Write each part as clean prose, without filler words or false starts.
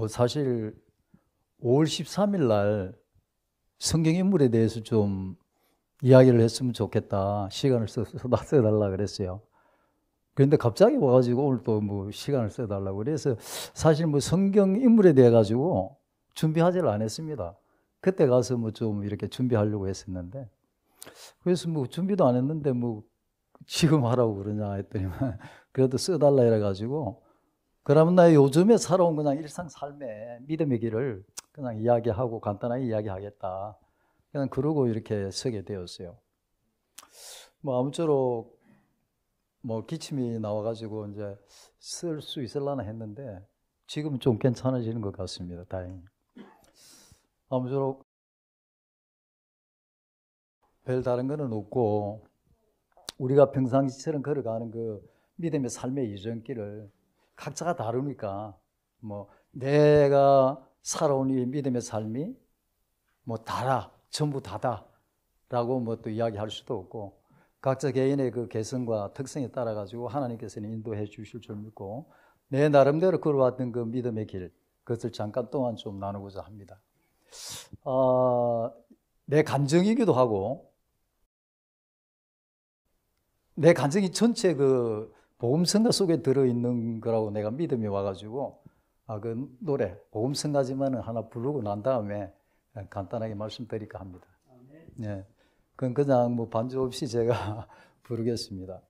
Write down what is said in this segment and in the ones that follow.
사실 5월 13일 날 성경 인물에 대해서 좀 이야기를 했으면 좋겠다. 시간을 써달라 그랬어요. 그런데 갑자기 와가지고 오늘 또 뭐 시간을 써달라고 그래서 사실 뭐 성경 인물에 대해 가지고 준비하지를 않았습니다. 그때 가서 뭐 좀 이렇게 준비하려고 했었는데, 그래서 뭐 준비도 안 했는데 뭐 지금 하라고 그러냐 했더니만 그래도 써달라 해가지고, 그러면 나 요즘에 살아온 그냥 일상 삶의 믿음의 길을 그냥 이야기하고 간단하게 이야기하겠다. 그냥 그러고 이렇게 쓰게 되었어요. 뭐 아무쪼록 뭐 기침이 나와가지고 이제 쓸 수 있을라나 했는데 지금은 좀 괜찮아지는 것 같습니다. 다행히. 아무쪼록 별 다른 거는 없고, 우리가 평상시처럼 걸어가는 그 믿음의 삶의 이정길을 각자가 다르니까 뭐 내가 살아온 이 믿음의 삶이 뭐 다다, 전부 다다라고 뭐 또 이야기할 수도 없고, 각자 개인의 그 개성과 특성에 따라 가지고 하나님께서는 인도해 주실 줄 믿고, 내 나름대로 걸어왔던 그 믿음의 길, 그것을 잠깐 동안 좀 나누고자 합니다. 내 간증이기도 하고, 내 간증이 전체 그 복음성가 속에 들어있는 거라고 내가 믿음이 와가지고, 그 노래 복음성가지만은 하나 부르고 난 다음에 간단하게 말씀드릴까 합니다. 네, 그건 그냥 뭐 반주 없이 제가 부르겠습니다.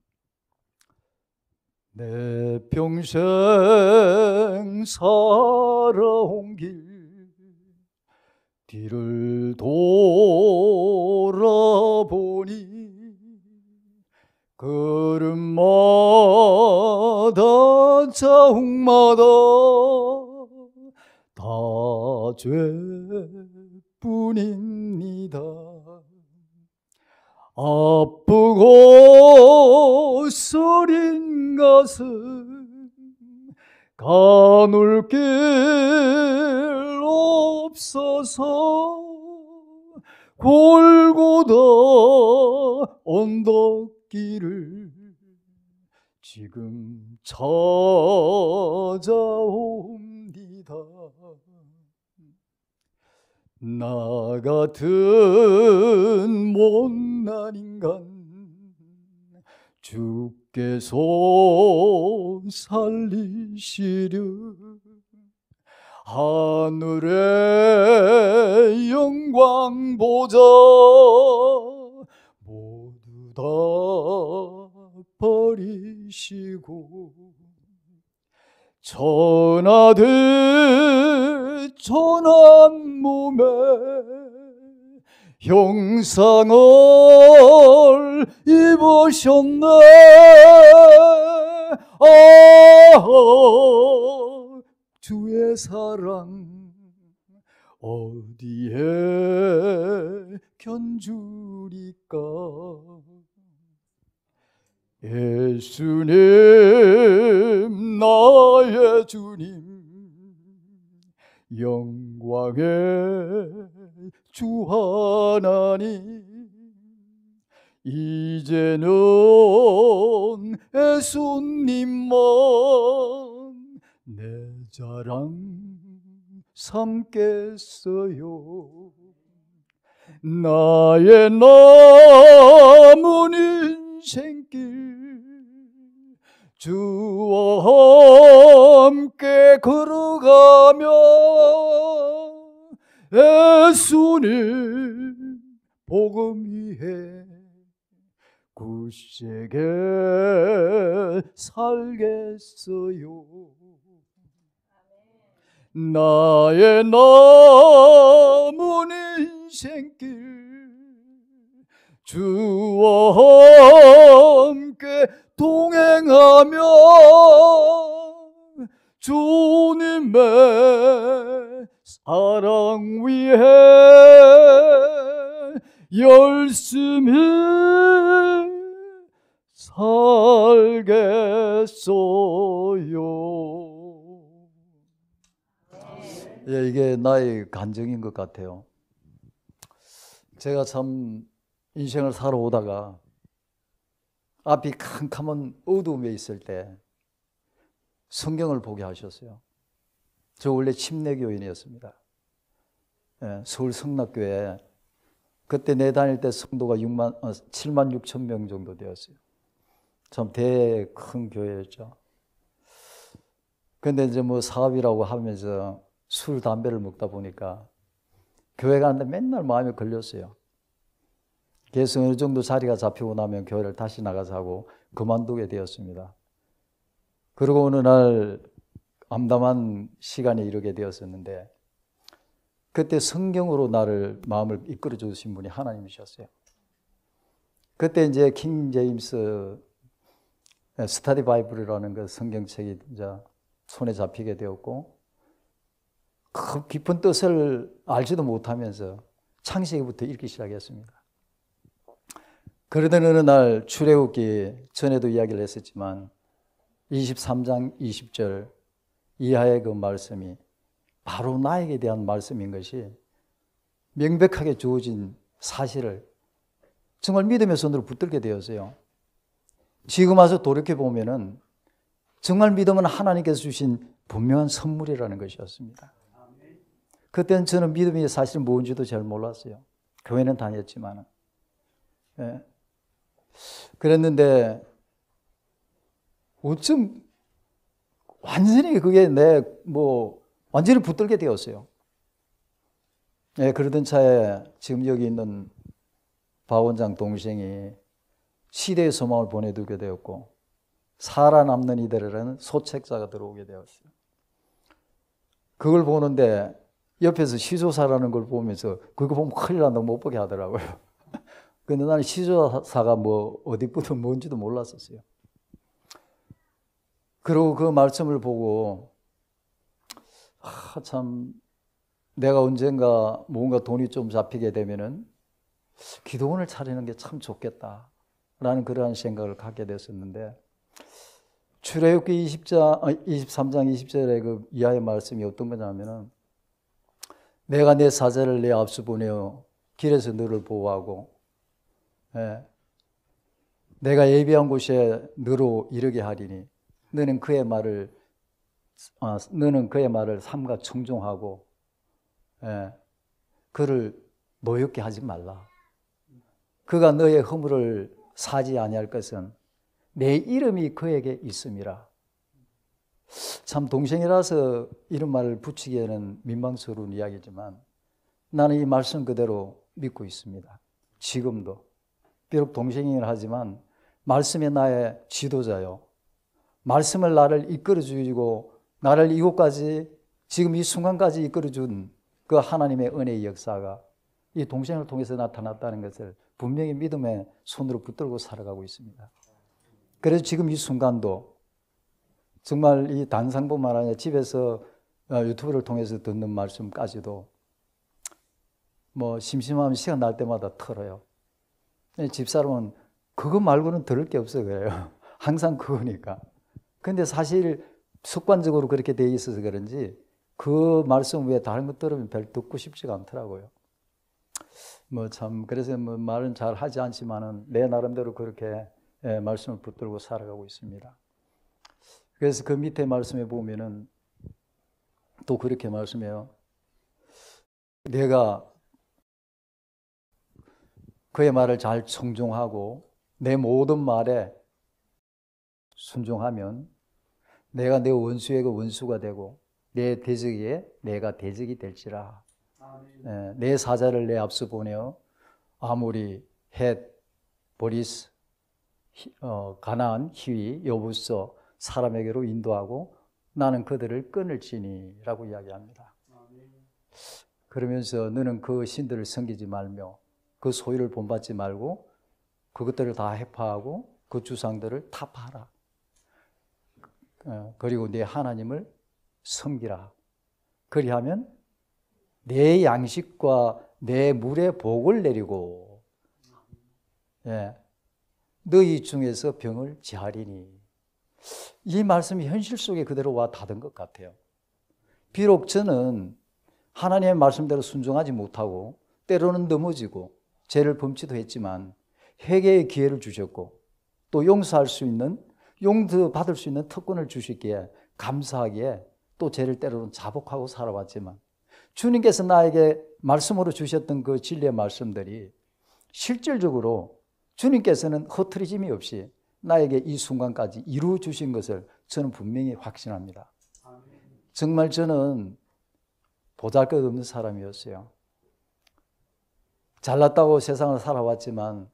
내 평생 살아온 길 뒤를 돌아보니 걸음마다 자욱마다 다 죄뿐입니다. 아프고 쓰린 가슴 가눌 길 없어서 골고다 언덕길을 지금 찾아옵니다. 나 같은 못난 인간 주께서 살리시려 하늘의 영광 보자 모두 다 버리시고 천하들 천한 몸에 형상을 입으셨네. 주의 사랑 어디에 견주리까. 예수님 나의 주님 영광의 주 하나님, 이제는 예수님만 내 자랑 삼겠어요. 나의 남은 인생길 주와 함께 걸어가며 예수님 복음 위에 굳세게 살겠어요. 나의 남은 인생길 주와 함께 동행하며 주님의 사랑 위에 열심히 살겠어요. 예, 이게 나의 간증인 것 같아요. 제가 참 인생을 살아오다가 앞이 캄캄한 어두움에 있을 때 성경을 보게 하셨어요. 저 원래 침례교인이었습니다. 예, 서울 성락교회 그때 내 다닐 때 성도가 7만 6천 명 정도 되었어요. 참 큰 교회였죠. 근데 이제 뭐 사업이라고 하면서 술, 담배를 먹다 보니까 교회 가는데 맨날 마음에 걸렸어요. 그래서 어느 정도 자리가 잡히고 나면 교회를 다시 나가서 하고 그만두게 되었습니다. 그리고 어느 날 암담한 시간에 이르게 되었었는데 그때 성경으로 나를 마음을 이끌어 주신 분이 하나님이셨어요. 그때 이제 킹 제임스 스터디 바이블이라는 그 성경책이 이제 손에 잡히게 되었고 그 깊은 뜻을 알지도 못하면서 창세기부터 읽기 시작했습니다. 그러던 어느 날 출애굽기 전에도 이야기를 했었지만 23장 20절 이하의 그 말씀이 바로 나에게 대한 말씀인 것이 명백하게 주어진 사실을 정말 믿음의 손으로 붙들게 되었어요. 지금 와서 돌이켜보면은 정말 믿음은 하나님께서 주신 분명한 선물이라는 것이었습니다. 그때는 저는 믿음이 사실 뭔지도 잘 몰랐어요. 교회는 다녔지만은. 예. 그랬는데 어쩜 완전히 그게 완전히 붙들게 되었어요. 예, 그러던 차에 지금 여기 있는 박 원장 동생이 시대의 소망을 보내두게 되었고 살아남는 이들이라는 소책자가 들어오게 되었어요. 그걸 보는데 옆에서 시조사라는 걸 보면서 그거 보면 큰일 난다고 못 보게 하더라고요. 근데 나는 시조사가 어디부터 뭔지도 몰랐었어요. 그리고 그 말씀을 보고 참 내가 언젠가 뭔가 돈이 좀 잡히게 되면은 기도원을 차리는 게 참 좋겠다라는 그러한 생각을 갖게 됐었는데 출애굽기 23장 20절의 그 이하의 말씀이 어떤 거냐면은 내가 내 사자를 내 앞서 보내어 길에서 너를 보호하고 내가 예비한 곳에 너로 이르게 하리니 너는 그의 말을 삼가 청종하고 그를 노엽게 하지 말라. 그가 너의 허물을 사지 아니할 것은 내 이름이 그에게 있음이라. 참 동생이라서 이런 말을 붙이기에는 민망스러운 이야기지만 나는 이 말씀 그대로 믿고 있습니다. 지금도. 비록 동생이긴 하지만 말씀이 나의 지도자요. 말씀을 나를 이끌어주고 나를 이곳까지 지금 이 순간까지 이끌어준 그 하나님의 은혜의 역사가 이 동생을 통해서 나타났다는 것을 분명히 믿음의 손으로 붙들고 살아가고 있습니다. 그래서 지금 이 순간도 정말 이 단상뿐만 아니라 집에서 유튜브를 통해서 듣는 말씀까지도 심심하면 시간 날 때마다 틀어요. 집사람은 그거 말고는 들을 게 없어 그래요. 항상 그거니까. 근데 사실 습관적으로 그렇게 돼 있어서 그런지 그 말씀 외에 다른 것 들으면 별 듣고 싶지가 않더라고요. 그래서 말은 잘 하지 않지만은 내 나름대로 그렇게 말씀을 붙들고 살아가고 있습니다. 그래서 그 밑에 말씀에 보면은 또 그렇게 말씀해요. 내가 그의 말을 잘 청종하고 내 모든 말에 순종하면 내가 내 원수에게 원수가 되고 내 대적에 내가 대적이 될지라. 내 사자를 내 앞서 보내어 아모리, 헷, 보리스, 가나안, 히위, 여부서 사람에게로 인도하고 나는 그들을 끊을지니 라고 이야기합니다. 그러면서 너는 그 신들을 섬기지 말며 그 소유를 본받지 말고 그것들을 다 해파하고 그 주상들을 타파하라. 그리고 내 하나님을 섬기라. 그리하면 내 양식과 내 물에 복을 내리고 너희 중에서 병을 제하리니. 이 말씀이 현실 속에 그대로 와 닿은 것 같아요. 비록 저는 하나님의 말씀대로 순종하지 못하고 때로는 넘어지고 죄를 범치도 했지만 회개의 기회를 주셨고 또 용서할 수 있는 용서받을 수 있는 특권을 주시기에 감사하기에 또 죄를 때로는 자복하고 살아왔지만 주님께서 나에게 말씀으로 주셨던 그 진리의 말씀들이 실질적으로 주님께서는 흐트러짐이 없이 나에게 이 순간까지 이루어 주신 것을 저는 분명히 확신합니다. 정말 저는 보잘것없는 사람이었어요. 잘났다고 세상을 살아왔지만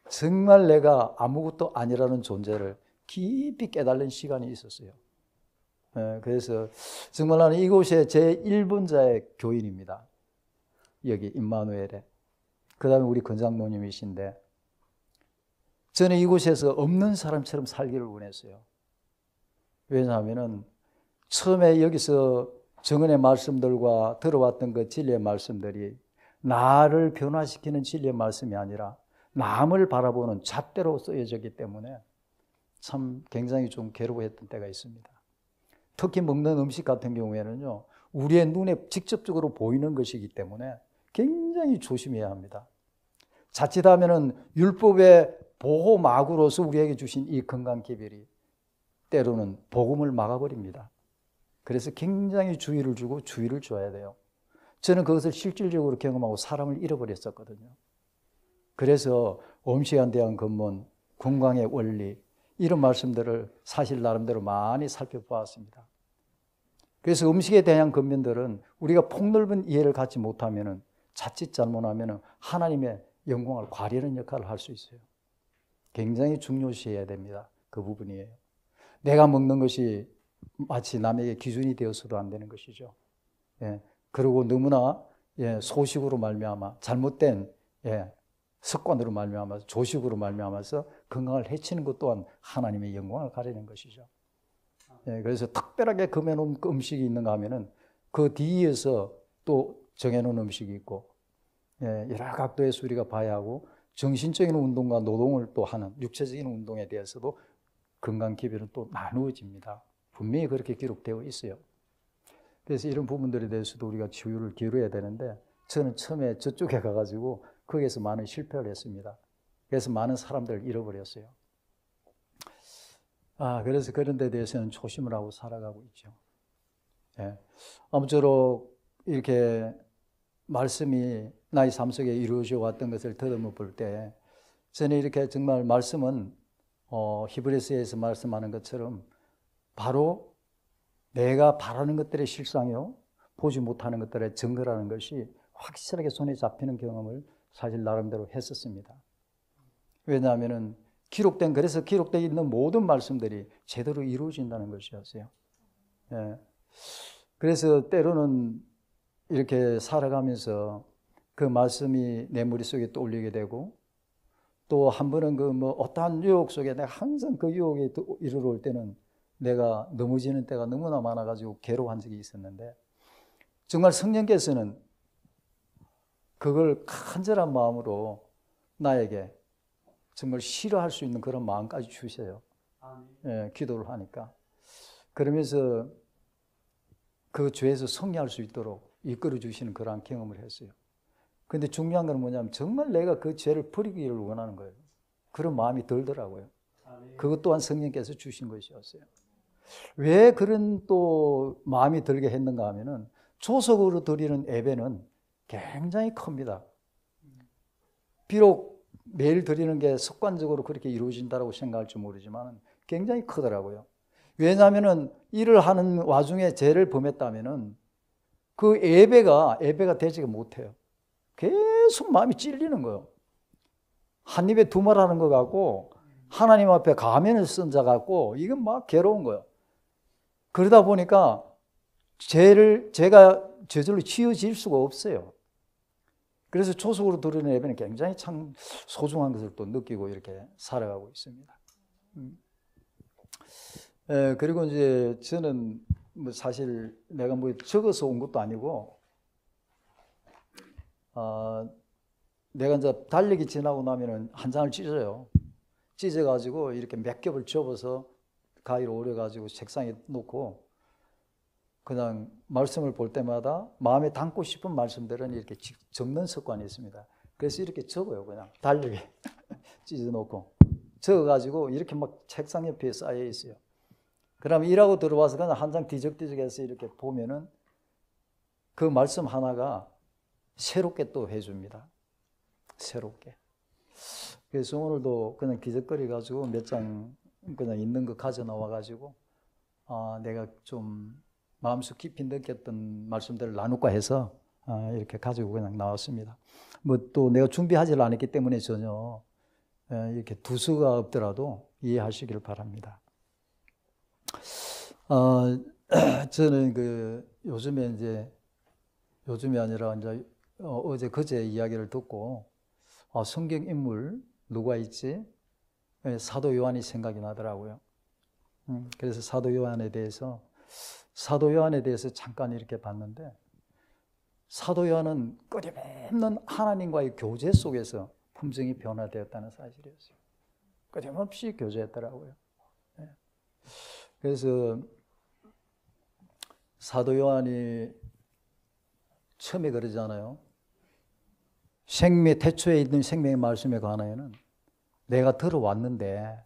정말 내가 아무것도 아니라는 존재를 깊이 깨달은 시간이 있었어요. 그래서 정말 나는 이곳에 제1분자의 교인입니다. 여기 임마누엘에. 그 다음에 우리 권장모님이신데 저는 이곳에서 없는 사람처럼 살기를 원했어요. 왜냐하면 처음에 여기서 정은의 말씀들과 들어왔던 그 진리의 말씀들이 나를 변화시키는 진리의 말씀이 아니라 남을 바라보는 잣대로 쓰여졌기 때문에 참 굉장히 좀 괴로워했던 때가 있습니다. 특히 먹는 음식 같은 경우에는요, 우리의 눈에 직접적으로 보이는 것이기 때문에 굉장히 조심해야 합니다. 자칫하면은 율법의 보호막으로서 우리에게 주신 이 건강기별이 때로는 복음을 막아버립니다. 그래서 굉장히 주의를 주고 주의를 줘야 돼요. 저는 그것을 실질적으로 경험하고 사람을 잃어버렸었거든요. 그래서 음식에 대한 근본, 건강의 원리 이런 말씀들을 사실 나름대로 많이 살펴보았습니다. 그래서 음식에 대한 근면들은 우리가 폭넓은 이해를 갖지 못하면 자칫 잘못하면 하나님의 영광을 과리하는 역할을 할 수 있어요. 굉장히 중요시해야 됩니다. 그 부분이에요. 내가 먹는 것이 마치 남에게 기준이 되어서도 안 되는 것이죠. 예. 그리고 너무나 소식으로 말미암아 잘못된 습관으로 말미암아서 조식으로 말미암아서 건강을 해치는 것 또한 하나님의 영광을 가리는 것이죠. 그래서 특별하게 금해놓은 음식이 있는가 하면은 그 뒤에서 또 정해놓은 음식이 있고 여러 각도에서 우리가 봐야 하고 정신적인 운동과 노동을 또 하는 육체적인 운동에 대해서도 건강 기별은 또 나누어집니다. 분명히 그렇게 기록되어 있어요. 그래서 이런 부분들에 대해서도 우리가 주의를 기울여야 되는데 저는 처음에 저쪽에 가가지고 거기에서 많은 실패를 했습니다. 그래서 많은 사람들을 잃어버렸어요. 그래서 그런 데 대해서는 조심을 하고 살아가고 있죠. 아무쪼록 이렇게 말씀이 나의 삶 속에 이루어져 왔던 것을 더듬어 볼 때 저는 이렇게 정말 말씀은 히브리서에서 말씀하는 것처럼 바로 내가 바라는 것들의 실상이요 보지 못하는 것들의 증거라는 것이 확실하게 손에 잡히는 경험을 사실 나름대로 했었습니다. 왜냐하면 그래서 기록되어 있는 모든 말씀들이 제대로 이루어진다는 것이었어요. 그래서 때로는 이렇게 살아가면서 그 말씀이 내 머릿속에 떠올리게 되고 또 한 번은 어떠한 유혹 속에 내가 항상 그 유혹에 이르러 올 때는 내가 넘어지는 때가 너무나 많아가지고 괴로워한 적이 있었는데 정말 성령께서는 그걸 간절한 마음으로 나에게 정말 싫어할 수 있는 그런 마음까지 주셔요. 기도를 하니까. 그러면서 그 죄에서 승리할 수 있도록 이끌어 주시는 그러한 경험을 했어요. 그런데 중요한 건 뭐냐면 정말 내가 그 죄를 버리기를 원하는 거예요. 그런 마음이 들더라고요. 그것 또한 성령께서 주신 것이었어요. 왜 그런 또 마음이 들게 했는가 하면은 조석으로 드리는 예배는 굉장히 큽니다. 비록 매일 드리는 게 습관적으로 그렇게 이루어진다고 생각할지 모르지만 굉장히 크더라고요. 왜냐하면은 일을 하는 와중에 죄를 범했다면은 그 예배가 되지가 못해요. 계속 마음이 찔리는 거예요. 한 입에 두 말 하는 것 같고 하나님 앞에 가면을 쓴 자 같고 이건 막 괴로운 거예요. 그러다 보니까 제가 저절로 치워질 수가 없어요. 그래서 초속으로 드리는 예배는 굉장히 참 소중한 것을 또 느끼고 이렇게 살아가고 있습니다. 그리고 이제 저는 사실 내가 적어서 온 것도 아니고, 내가 이제 달력이 지나고 나면은 한 장을 찢어요. 찢어가지고 이렇게 몇 겹을 접어서 가위로 오려가지고 책상에 놓고 그냥 말씀을 볼 때마다 마음에 담고 싶은 말씀들은 이렇게 적는 습관이 있습니다. 그래서 이렇게 적어요. 그냥 달력에 찢어놓고 적어가지고 이렇게 막 책상 옆에 쌓여 있어요. 그러면 일하고 들어와서 그냥 한 장 뒤적뒤적해서 이렇게 보면은 그 말씀 하나가 새롭게 또 해줍니다. 새롭게. 그래서 오늘도 그냥 기적거리 가지고 몇 장 그냥 있는 거 가져 나와 가지고 내가 좀 마음속 깊이 느꼈던 말씀들을 나눌까 해서 이렇게 가지고 그냥 나왔습니다. 뭐 또 내가 준비하지 않았기 때문에 전혀 이렇게 두서가 없더라도 이해하시기를 바랍니다. 저는 요즘이 아니라 이제 어제 그제 이야기를 듣고 성경 인물 누가 있지? 사도 요한이 생각이 나더라고요. 그래서 사도 요한에 대해서 잠깐 이렇게 봤는데, 사도 요한은 끊임없는 하나님과의 교제 속에서 품성이 변화되었다는 사실이었어요. 끊임없이 교제했더라고요. 그래서 사도 요한이 처음에 그러잖아요. 태초에 있는 생명의 말씀에 관하여는 내가 들어왔는데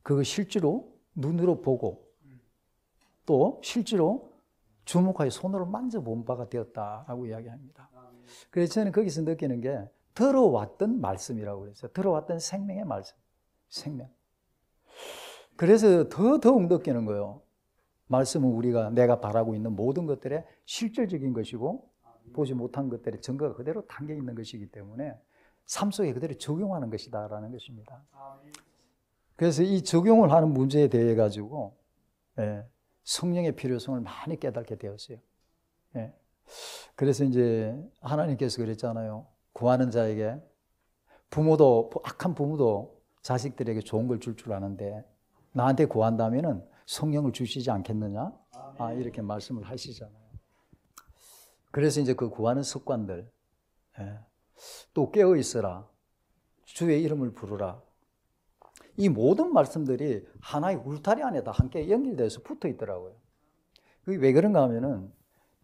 그거 실제로 눈으로 보고 또 실제로 주목하여 손으로 만져본 바가 되었다라고 이야기합니다. 그래서 저는 거기서 느끼는 게 들어왔던 말씀이라고 그랬어요. 들어왔던 생명의 말씀. 생명. 그래서 더욱 느끼는 거예요. 말씀은 내가 바라고 있는 모든 것들의 실질적인 것이고 보지 못한 것들의 증거가 그대로 담겨 있는 것이기 때문에 삶 속에 그대로 적용하는 것이다라는 것입니다. 그래서 이 적용을 하는 문제에 대해 가지고 성령의 필요성을 많이 깨닫게 되었어요. 그래서 이제 하나님께서 그랬잖아요. 구하는 자에게 악한 부모도 자식들에게 좋은 걸 줄 아는데 나한테 구한다면은 성령을 주시지 않겠느냐? 이렇게 말씀을 하시잖아요. 그래서 이제 그 구하는 습관들, 또 깨어 있어라, 주의 이름을 부르라. 이 모든 말씀들이 하나의 울타리 안에 다 함께 연결돼서 붙어 있더라고요. 그게 왜 그런가 하면은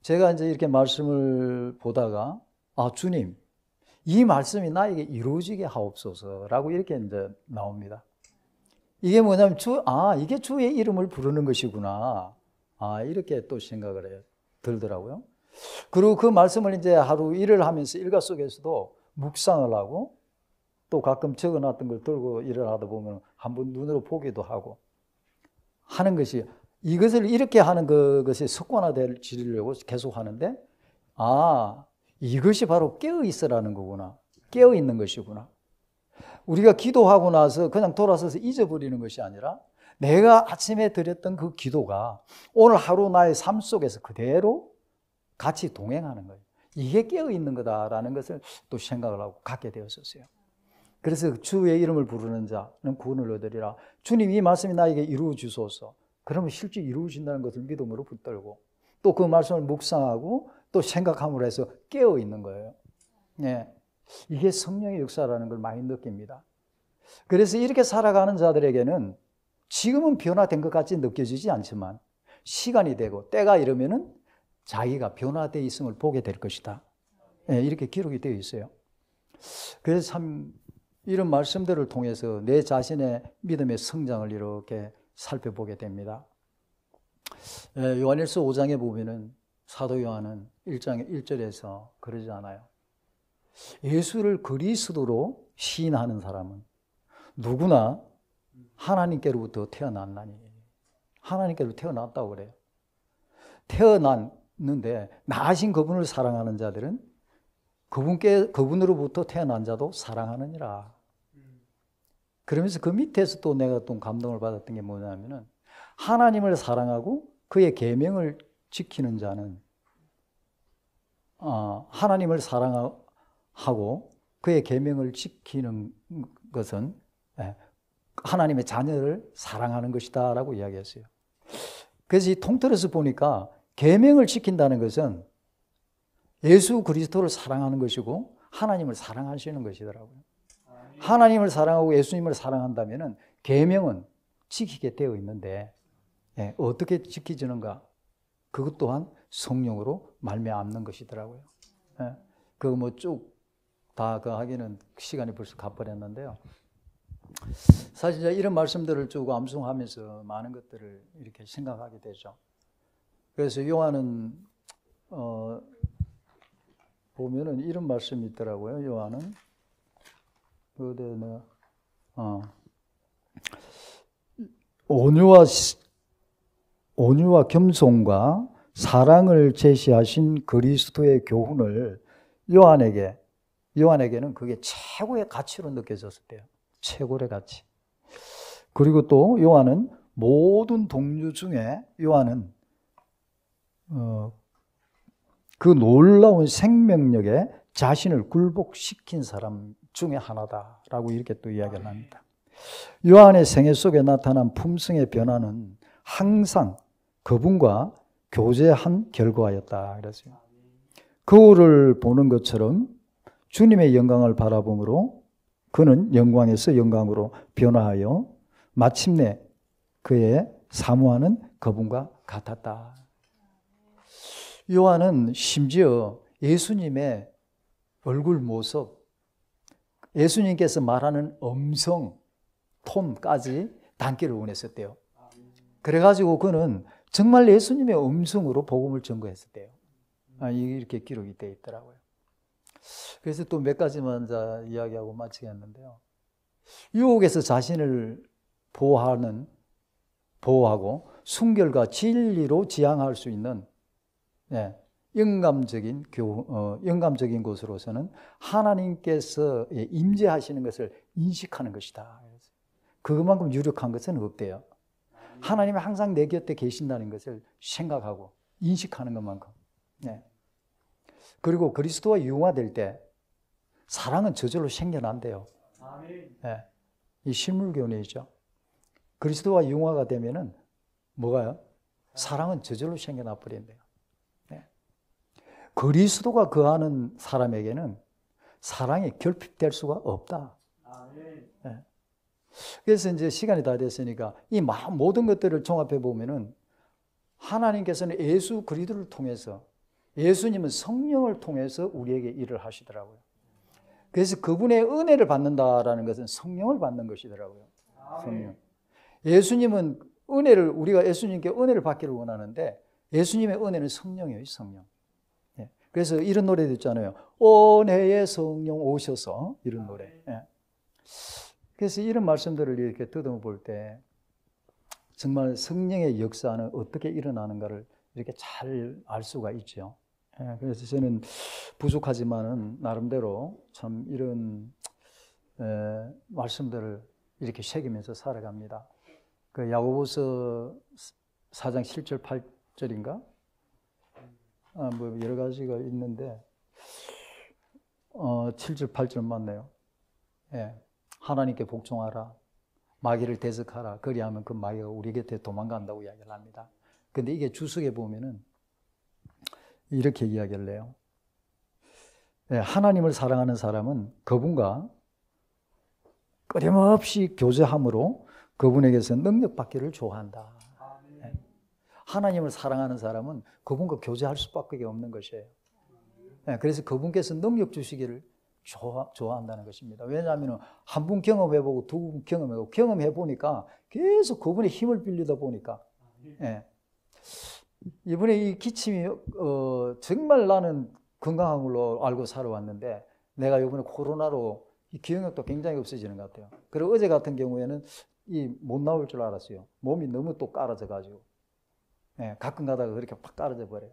제가 이제 이렇게 말씀을 보다가 주님, 이 말씀이 나에게 이루어지게 하옵소서라고 이렇게 이제 나옵니다. 이게 뭐냐면 이게 주의 이름을 부르는 것이구나. 이렇게 또 생각을 들더라고요. 그리고 그 말씀을 이제 하루 일을 하면서 일과 속에서도 묵상을 하고 또 가끔 적어놨던 걸 들고 일을 하다 보면 한번 눈으로 보기도 하고 하는 것이, 이것을 이렇게 하는 것이 습관화되려고 계속 하는데 이것이 바로 깨어 있으라는 거구나. 깨어 있는 것이구나. 우리가 기도하고 나서 그냥 돌아서서 잊어버리는 것이 아니라 내가 아침에 드렸던 그 기도가 오늘 하루 나의 삶 속에서 그대로 같이 동행하는 거예요. 이게 깨어 있는 거다라는 것을 또 생각을 하고 갖게 되었었어요. 그래서 주의 이름을 부르는 자는 구원을 얻으리라. 주님, 이 말씀이 나에게 이루어 주소서. 그러면 실제 이루어진다는 것을 믿음으로 붙들고 또 그 말씀을 묵상하고 또 생각함으로 해서 깨어 있는 거예요. 이게 성령의 역사라는 걸 많이 느낍니다. 그래서 이렇게 살아가는 자들에게는 지금은 변화된 것 같이 느껴지지 않지만 시간이 되고 때가 이르면은 자기가 변화되어 있음을 보게 될 것이다. 이렇게 기록이 되어 있어요. 그래서 참 이런 말씀들을 통해서 내 자신의 믿음의 성장을 이렇게 살펴보게 됩니다. 요한일서 5장에 보면은 사도 요한은 1장 1절에서 그러지 않아요. 예수를 그리스도로 시인하는 사람은 누구나 하나님께로부터 태어났나니. 하나님께로 태어났다고 그래요. 태어났는데 나으신 그분을 사랑하는 자들은 그분으로부터 태어난 자도 사랑하느니라. 그러면서 그 밑에서 또 내가 또 감동을 받았던 게 뭐냐면은 하나님을 사랑하고 그의 계명을 지키는 자는 하나님을 사랑하고 그의 계명을 지키는 것은 하나님의 자녀를 사랑하는 것이다라고 이야기했어요. 그래서 이 통틀어서 보니까 계명을 지킨다는 것은 예수 그리스도를 사랑하는 것이고 하나님을 사랑하시는 것이더라고요. 하나님을 사랑하고 예수님을 사랑한다면 계명은 지키게 되어 있는데 어떻게 지키지는가? 그것 또한 성령으로 말미암는 것이더라고요. 그거 뭐 쭉 다 하기는 시간이 벌써 가버렸는데요. 사실 이제 이런 말씀들을 쭉 암송하면서 많은 것들을 이렇게 생각하게 되죠. 그래서 요한은 보면은 이런 말씀이 있더라고요. 요한은 온유와 겸손과 사랑을 제시하신 그리스도의 교훈을 요한에게는 그게 최고의 가치로 느껴졌었대요. 최고의 가치. 그리고 또 요한은 모든 동료 중에 요한은 그 놀라운 생명력에 자신을 굴복시킨 사람 중에 하나다라고 이렇게 또 이야기를 합니다. 요한의 생애 속에 나타난 품성의 변화는 항상 그분과 교제한 결과였다 그랬어요. 거울을 보는 것처럼 주님의 영광을 바라봄으로 그는 영광에서 영광으로 변화하여 마침내 그의 사모하는 그분과 같았다. 요한은 심지어 예수님의 얼굴 모습, 예수님께서 말하는 음성, 톤까지 담기를 원했었대요. 그래가지고 그는 정말 예수님의 음성으로 복음을 전거했었대요. 이렇게 기록이 되어 있더라고요. 그래서 또 몇 가지만 이야기하고 마치겠는데요. 유혹에서 자신을 보호하고 순결과 진리로 지향할 수 있는 영감적인 곳으로서는 하나님께서 임재하시는 것을 인식하는 것이다. 그것만큼 유력한 것은 없대요. 하나님이 항상 내 곁에 계신다는 것을 생각하고 인식하는 것만큼. 그리고 그리스도와 융화될 때 사랑은 저절로 생겨난대요. 이 실물교훈이죠. 그리스도와 융화가 되면은 뭐가요? 사랑은 저절로 생겨나 버린대요. 그리스도가 거하는 사람에게는 사랑이 결핍될 수가 없다. 그래서 이제 시간이 다 됐으니까 이 모든 것들을 종합해 보면은 하나님께서는 예수 그리스도를 통해서, 예수님은 성령을 통해서 우리에게 일을 하시더라고요. 그래서 그분의 은혜를 받는다라는 것은 성령을 받는 것이더라고요. 성령. 예수님은 우리가 예수님께 은혜를 받기를 원하는데 예수님의 은혜는 성령이에요, 성령. 그래서 이런 노래도 있잖아요. 은혜의 성령 오셔서, 이런 노래. 그래서 이런 말씀들을 이렇게 더듬어 볼 때 정말 성령의 역사는 어떻게 일어나는가를 이렇게 잘 알 수가 있죠. 그래서 저는 부족하지만은 나름대로 참 이런 말씀들을 이렇게 새기면서 살아갑니다. 그 야고보서 4장 7절 8절인가? 뭐 여러 가지가 있는데 7절 8절 맞네요. 하나님께 복종하라. 마귀를 대적하라. 그리하면 그 마귀가 우리 곁에 도망간다고 이야기를 합니다. 근데 이게 주석에 보면은 이렇게 이야기를 해요. 하나님을 사랑하는 사람은 그분과 끊임없이 교제함으로 그분에게서 능력받기를 좋아한다. 하나님을 사랑하는 사람은 그분과 교제할 수밖에 없는 것이에요. 그래서 그분께서 능력 주시기를 좋아한다는 것입니다. 왜냐하면 한 분 경험해보고 두 분 경험해보고 경험해보니까 계속 그분의 힘을 빌리다 보니까 이번에 이 기침이 정말 나는 건강한 걸로 알고 살아왔는데 내가 이번에 코로나로 이 기억력도 굉장히 없어지는 것 같아요. 그리고 어제 같은 경우에는 못 나올 줄 알았어요. 몸이 너무 또 깔아져 가지고 가끔 가다가 그렇게 팍 깔아져 버려요.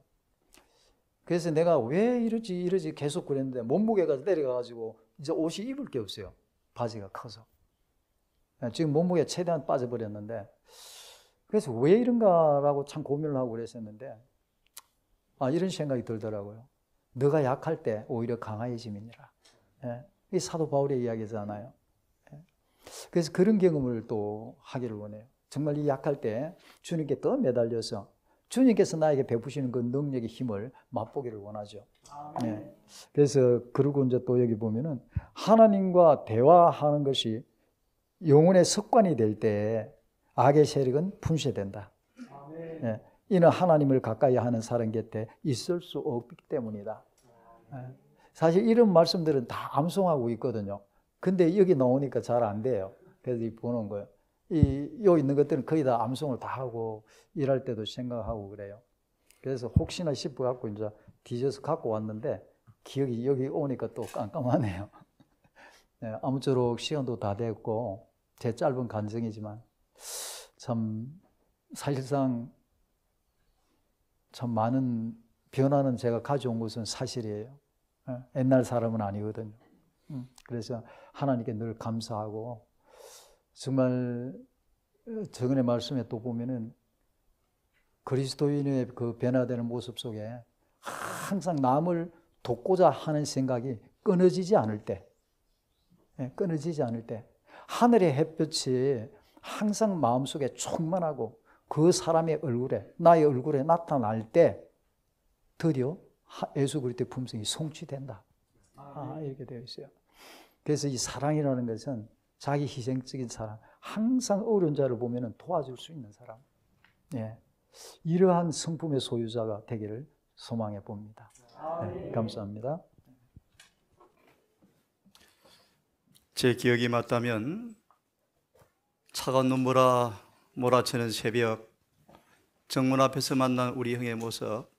그래서 내가 왜 이러지 계속 그랬는데 몸무게가 내려가가지고 이제 옷이 입을 게 없어요. 바지가 커서. 지금 몸무게가 최대한 빠져버렸는데 그래서 왜 이런가라고 참 고민을 하고 그랬었는데 이런 생각이 들더라고요. 너가 약할 때 오히려 강해짐이니라. 이 사도 바울의 이야기잖아요. 그래서 그런 경험을 또 하기를 원해요. 정말 이 약할 때 주님께 더 매달려서 주님께서 나에게 베푸시는 그 능력의 힘을 맛보기를 원하죠. 그래서 그러고 이제 또 여기 보면은 하나님과 대화하는 것이 영혼의 습관이 될 때 악의 세력은 분쇄된다. 이는 하나님을 가까이 하는 사람 곁에 있을 수 없기 때문이다. 사실 이런 말씀들은 다 암송하고 있거든요. 근데 여기 나오니까 잘 안 돼요. 그래서 이 보는 거예요. 여기 있는 것들은 거의 다 암송을 다 하고 일할 때도 생각하고 그래요. 그래서 혹시나 싶어갖고 이제 뒤져서 갖고 왔는데 기억이 여기 오니까 또 깜깜하네요. 네, 아무쪼록 시간도 다 됐고 제 짧은 간증이지만 참 사실상 참 많은 변화는 제가 가져온 것은 사실이에요. 옛날 사람은 아니거든요. 그래서 하나님께 늘 감사하고 정말 저번에 말씀에 또 보면은 그리스도인의 그 변화되는 모습 속에 항상 남을 돕고자 하는 생각이 끊어지지 않을 때, 끊어지지 않을 때, 하늘의 햇볕이 항상 마음속에 충만하고 그 사람의 얼굴에, 나의 얼굴에 나타날 때 드디어 예수 그리스도의 품성이 성취된다. 이렇게 되어 있어요. 그래서 이 사랑이라는 것은 자기 희생적인 사랑, 항상 어려운 자를 보면 도와줄 수 있는 사람. 예. 이러한 성품의 소유자가 되기를 소망해 봅니다. 네, 감사합니다. 제 기억이 맞다면 차가운 눈보라 몰아치는 새벽 정문 앞에서 만난 우리 형의 모습,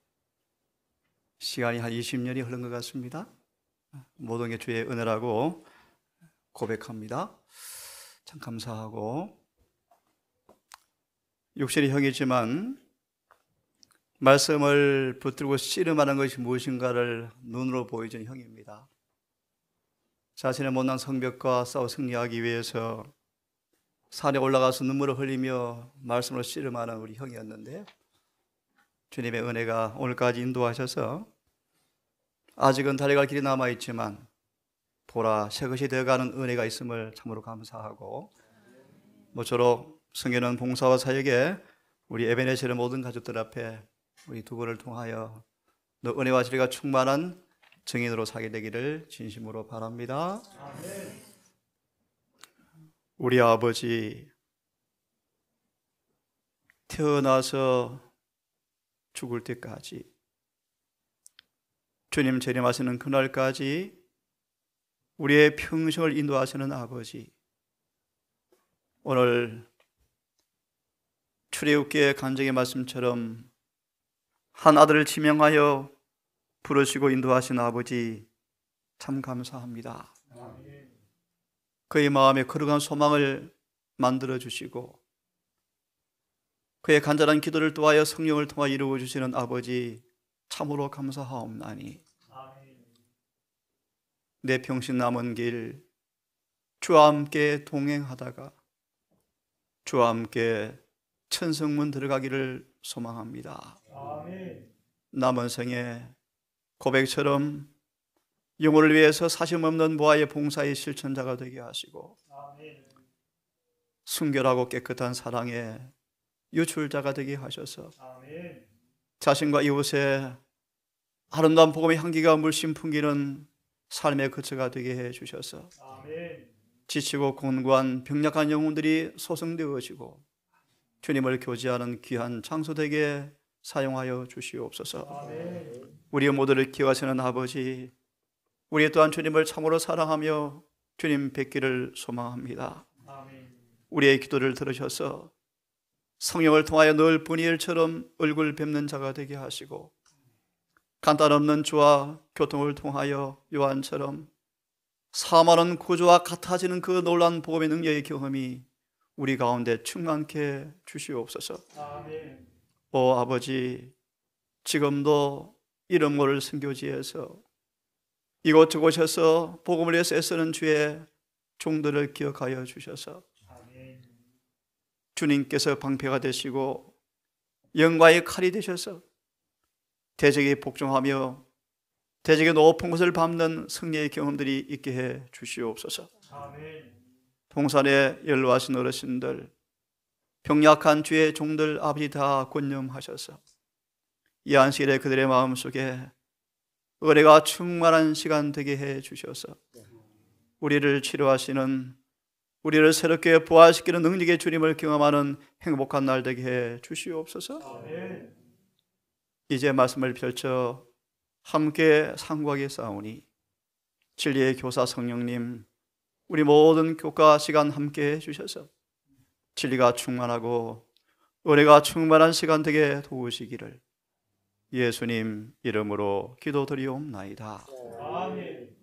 시간이 한 20년이 흐른 것 같습니다. 모든 게 주의 은혜라고 고백합니다. 참 감사하고, 육신의 형이지만 말씀을 붙들고 씨름하는 것이 무엇인가를 눈으로 보여준 형입니다. 자신의 못난 성벽과 싸워 승리하기 위해서 산에 올라가서 눈물을 흘리며 말씀으로 씨름하는 우리 형이었는데, 주님의 은혜가 오늘까지 인도하셔서 아직은 달려갈 길이 남아있지만 보라 새것이 되어가는 은혜가 있음을 참으로 감사하고, 모쪼록 성경은 봉사와 사역에 우리 에베네셀의 모든 가족들 앞에 우리 두 분을 통하여 너 은혜와 진리가 충만한 증인으로 살게 되기를 진심으로 바랍니다. 아멘. 우리 아버지, 태어나서 죽을 때까지, 주님 재림하시는 그날까지 우리의 평생을 인도하시는 아버지, 오늘 출애굽기의 간증의 말씀처럼 한 아들을 지명하여 부르시고 인도하신 아버지, 참 감사합니다. 그의 마음에 거룩한 소망을 만들어 주시고 그의 간절한 기도를 도하여 성령을 통하 이루어 주시는 아버지, 참으로 감사하옵나니 내 평신 남은 길 주와 함께 동행하다가 주와 함께 천성문 들어가기를 소망합니다. 아멘. 남은 생에 고백처럼 영혼을 위해서 사심없는 보아의 봉사의 실천자가 되게 하시고, 아멘. 순결하고 깨끗한 사랑의 유출자가 되게 하셔서, 아멘. 자신과 이웃의 아름다운 복음의 향기가 물씬 풍기는 삶의 거처가 되게 해 주셔서, 아멘. 지치고 곤고한 병약한 영혼들이 소성되어지고 주님을 교제하는 귀한 장소 되게 사용하여 주시옵소서. 아멘. 우리 모두를 기억하시는 아버지, 우리 또한 주님을 참으로 사랑하며 주님 뵙기를 소망합니다. 아멘. 우리의 기도를 들으셔서 성령을 통하여 늘 분이엘처럼 얼굴 뵙는 자가 되게 하시고, 간단 없는 주와 교통을 통하여 요한처럼 사망은 구주와 같아지는 그 놀라운 복음의 능력의 경험이 우리 가운데 충만케 주시옵소서. 아멘. 오 아버지, 지금도 이름 모를 선교지에서 이곳저곳에서 복음을 위해서 애쓰는 주의 종들을 기억하여 주셔서, 아멘. 주님께서 방패가 되시고 영광의 칼이 되셔서 대적이 복종하며 대적의 높은 곳을 밟는 승리의 경험들이 있게 해 주시옵소서. 아멘. 동산에 연로하신 어르신들, 병약한 주의 종들 아버지 다 권념하셔서 이 안식일에 그들의 마음속에 은혜가 충만한 시간 되게 해 주셔서 우리를 치료하시는, 우리를 새롭게 부활시키는 능력의 주님을 경험하는 행복한 날 되게 해 주시옵소서. 아멘. 이제 말씀을 펼쳐 함께 상고하게 싸우니 진리의 교사 성령님, 우리 모든 교과 시간 함께 해주셔서 진리가 충만하고 은혜가 충만한 시간 되게 도우시기를 예수님 이름으로 기도드리옵나이다. 아멘.